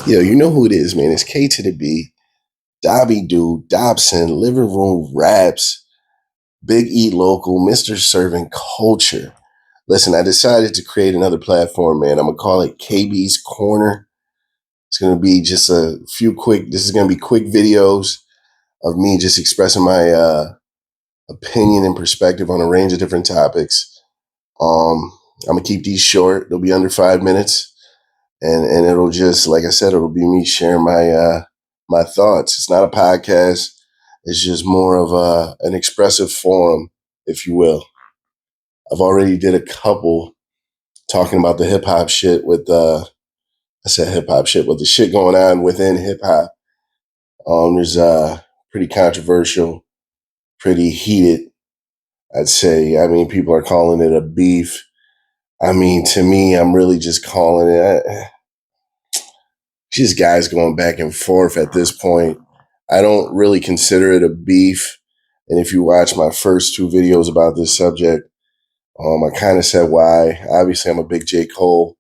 Yo, you know who it is, man. It's K to the B, Dobby Doo, Dobson, Living Room Raps, Big E Local, Mr. Serving Culture. Listen, I decided to create another platform, man. I'm going to call it KB's Corner. It's going to be just this is going to be quick videos of me just expressing my opinion and perspective on a range of different topics. I'm going to keep these short. They'll be under 5 minutes. And it'll just, like I said, it'll be me sharing my thoughts. It's not a podcast. It's just more of an expressive forum, if you will. I've already did a couple talking about the hip hop shit with I said hip hop shit, with the shit going on within hip hop. There's pretty controversial, pretty heated, I'd say. I mean, people are calling it a beef. I mean, to me, I'm really just calling it just guys going back and forth at this point. I don't really consider it a beef. And if you watch my first two videos about this subject, I kind of said why. Obviously, I'm a big J. Cole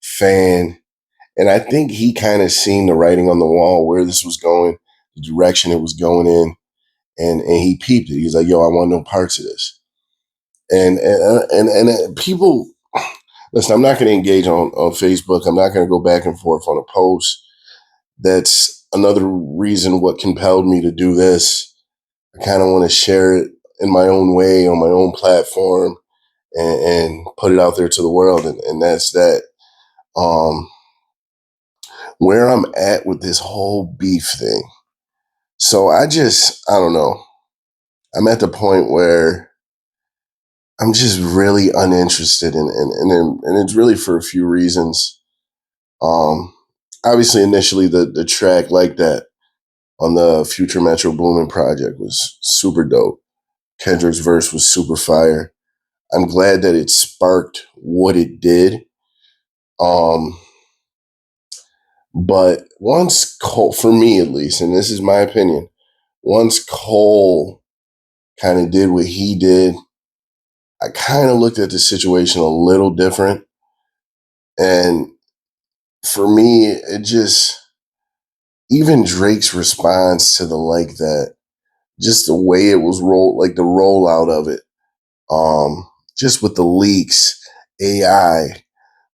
fan. And I think he kind of seen the writing on the wall, where this was going, the direction it was going in. And he peeped it. He's like, yo, I want no parts of this. And people, listen, I'm not going to engage on Facebook. I'm not going to go back and forth on a post. That's another reason what compelled me to do this. I kind of want to share it in my own way on my own platform and put it out there to the world. And that's that. Where I'm at with this whole beef thing. So I don't know. I'm at the point where I'm just really uninterested and it's really for a few reasons. Obviously, initially the track like that on the Future Metro Boomin project was super dope. Kendrick's verse was super fire. I'm glad that it sparked what it did. But once Cole, for me at least, and this is my opinion, once Cole kind of did what he did, I kind of looked at the situation a little different. And for me, it just, even Drake's response to the like that, just the way it was rolled, like the rollout of it, just with the leaks, AI,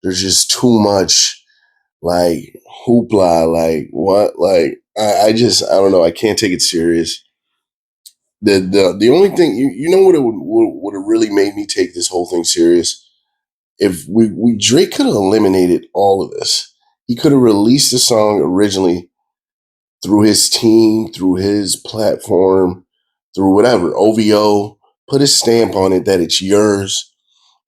there's just too much like hoopla, like what, like I don't know, I can't take it serious. The only thing you know what it would have really made me take this whole thing serious, if we Drake could have eliminated all of this. He could have released the song originally through his team, through his platform, through whatever OVO, put his stamp on it that it's yours,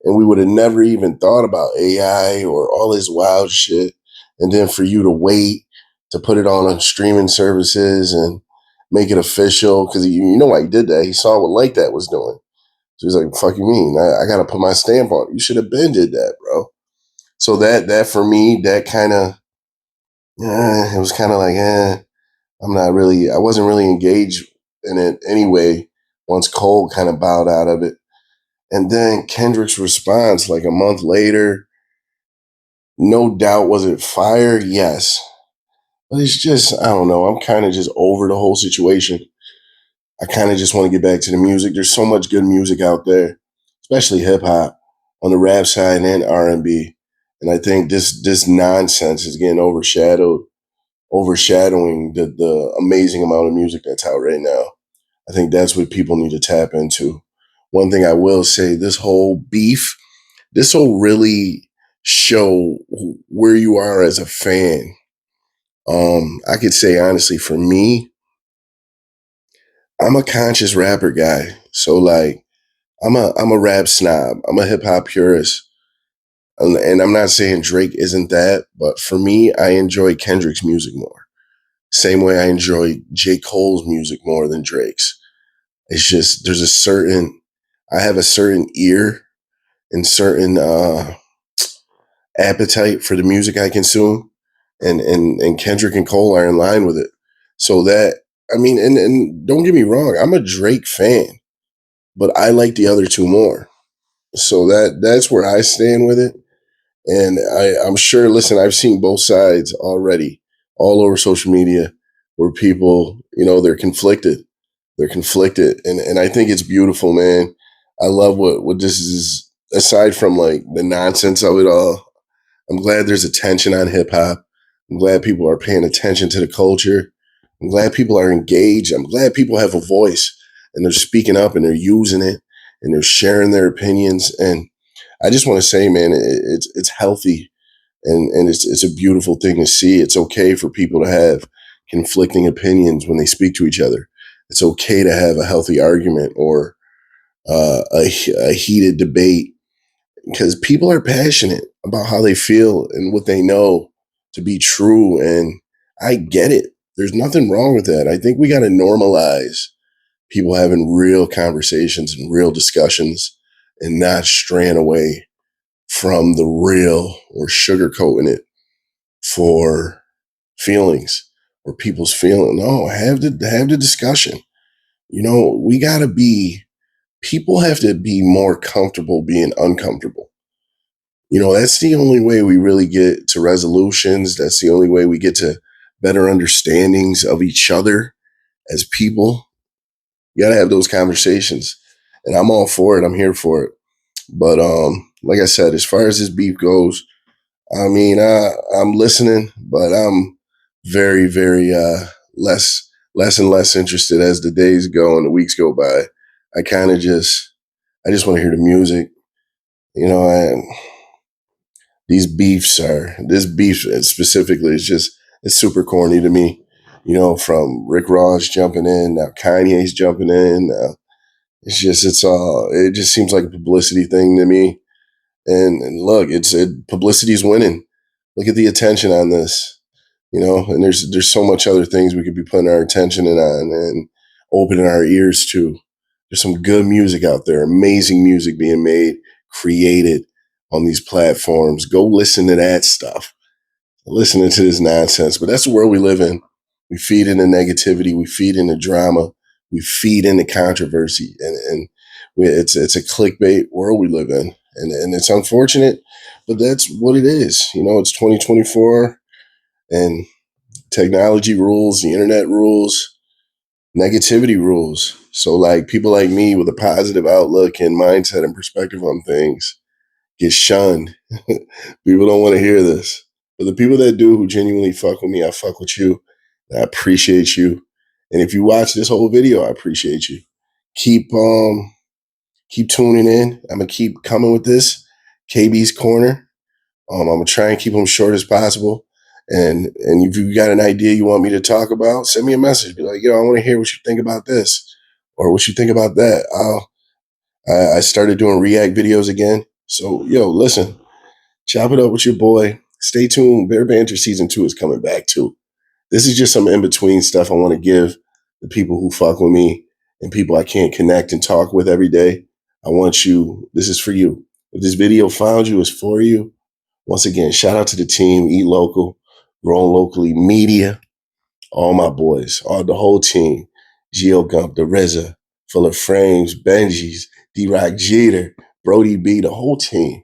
and we would have never even thought about AI or all this wild shit. And then for you to wait to put it on streaming services and make it official, because you know why he did that. He saw what Like That was doing. So he's like, "Fuck you mean? I got to put my stamp on it. You should have been did that, bro." So that for me, that kind of, it was kind of like, I wasn't really engaged in it anyway. Once Cole kind of bowed out of it, and then Kendrick's response, like a month later, no doubt, was it fire? Yes. But it's just, I don't know. I'm kind of just over the whole situation. I kind of just want to get back to the music. There's so much good music out there, especially hip hop on the rap side and R&B. And I think this nonsense is getting overshadowing the amazing amount of music that's out right now. I think that's what people need to tap into. One thing I will say, this whole beef, this will really show where you are as a fan. I could say honestly, for me, I'm a conscious rapper guy. So like, I'm a rap snob. I'm a hip hop purist. And I'm not saying Drake isn't that, but for me, I enjoy Kendrick's music more. Same way I enjoy J. Cole's music more than Drake's. It's just, I have a certain ear and certain appetite for the music I consume, and Kendrick and Cole are in line with it. So that, I mean, and don't get me wrong, I'm a Drake fan, but I like the other two more. So that's where I stand with it. And I'm sure, listen, I've seen both sides already all over social media where people, they're conflicted. They're conflicted. And I think it's beautiful, man. I love what this is, aside from like the nonsense of it all. I'm glad there's attention on hip hop. I'm glad people are paying attention to the culture. I'm glad people are engaged. I'm glad people have a voice and they're speaking up and they're using it and they're sharing their opinions. And I just want to say, man, it's healthy and it's a beautiful thing to see. It's okay for people to have conflicting opinions when they speak to each other. It's okay to have a healthy argument or a heated debate because people are passionate about how they feel and what they know to be true. And I get it. There's nothing wrong with that. I think we got to normalize people having real conversations and real discussions and not straying away from the real or sugarcoating it for feelings or people's feeling. No, have the discussion. We got to people have to be more comfortable being uncomfortable. That's the only way we really get to resolutions. That's the only way we get to better understandings of each other as people. You got to have those conversations. And I'm all for it. I'm here for it. But like I said, as far as this beef goes, I mean, I'm listening, but I'm very, very less and less interested as the days go and the weeks go by. I just want to hear the music. This beef specifically it's super corny to me. From Rick Ross jumping in, now Kanye's jumping in. Now it just seems like a publicity thing to me. And look, publicity's winning. Look at the attention on this, and there's so much other things we could be putting our attention in on and opening our ears to. There's some good music out there, amazing music being made, created on these platforms. Go listen to that stuff. Listening to this nonsense, but that's the world we live in. We feed into negativity, we feed into drama, we feed into controversy, and it's a clickbait world we live in, and it's unfortunate, but that's what it is. It's 2024, and technology rules, the internet rules, negativity rules. So, like people like me with a positive outlook and mindset and perspective on things get shunned. People don't want to hear this. But the people that do who genuinely fuck with me, I fuck with you. And I appreciate you. And if you watch this whole video, I appreciate you. Keep tuning in. I'm gonna keep coming with this. KB's Corner. I'm gonna try and keep them short as possible. And if you got an idea you want me to talk about, send me a message. Be like, I want to hear what you think about this or what you think about that. I started doing react videos again. So, listen, chop it up with your boy. Stay tuned. Bear Banter Season 2 is coming back too. This is just some in-between stuff I want to give the people who fuck with me and people I can't connect and talk with every day. This is for you. If this video found you, it's for you. Once again, shout out to the team, Eat Local, Grown Locally Media, all my boys, the whole team, Geo Gump, the RZA, Full of Frames, Benji's, D-Rock Jeter, Brody B, the whole team.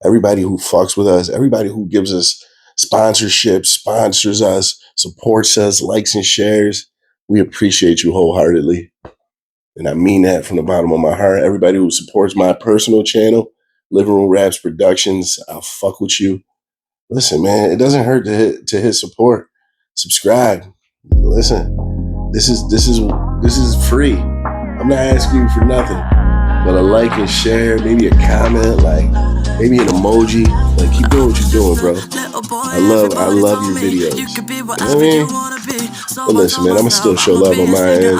Everybody who fucks with us, everybody who gives us sponsorships, sponsors us, supports us, likes and shares. We appreciate you wholeheartedly. And I mean that from the bottom of my heart. Everybody who supports my personal channel, Living Room Raps Productions, I'll fuck with you. Listen, man, it doesn't hurt to hit support. Subscribe. Listen, this is free. I'm not asking you for nothing. But a like and share, maybe a comment, like maybe an emoji. Like keep doing what you're doing, bro. I love your videos. You know what I mean? But listen, man, I'ma still show love on my end.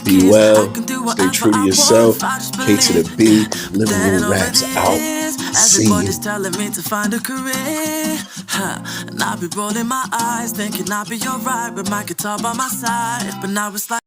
Be well, stay true to yourself. K to the B, Living Room Raps out. See you. Telling me to find a career, and I be rolling my eyes, thinking I'll be alright with my guitar by my side. But now it's like